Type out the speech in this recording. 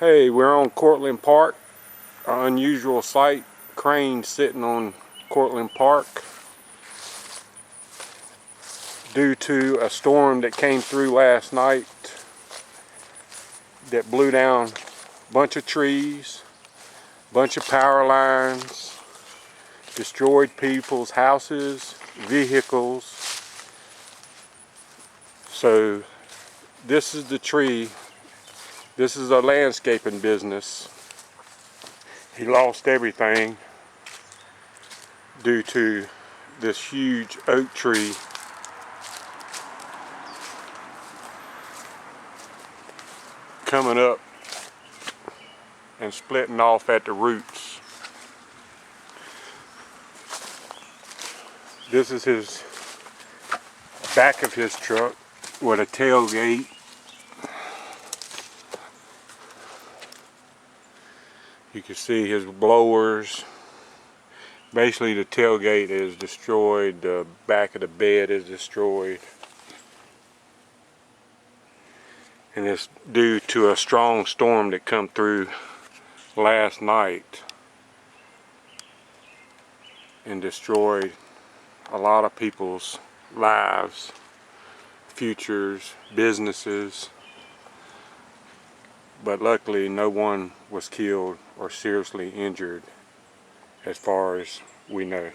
Hey, we're on Cortland Park, an unusual sight. Crane sitting on Cortland Park due to a storm that came through last night that blew down a bunch of trees, a bunch of power lines, destroyed people's houses, vehicles. So this is the tree. This is a landscaping business. He lost everything due to this huge oak tree coming up and splitting off at the roots. This is his back of his truck with a tailgate. You can see his blowers. Basically the tailgate is destroyed, the back of the bed is destroyed. And it's due to a strong storm that come through last night and destroyed a lot of people's lives, futures, businesses. But luckily no one was killed or seriously injured as far as we know.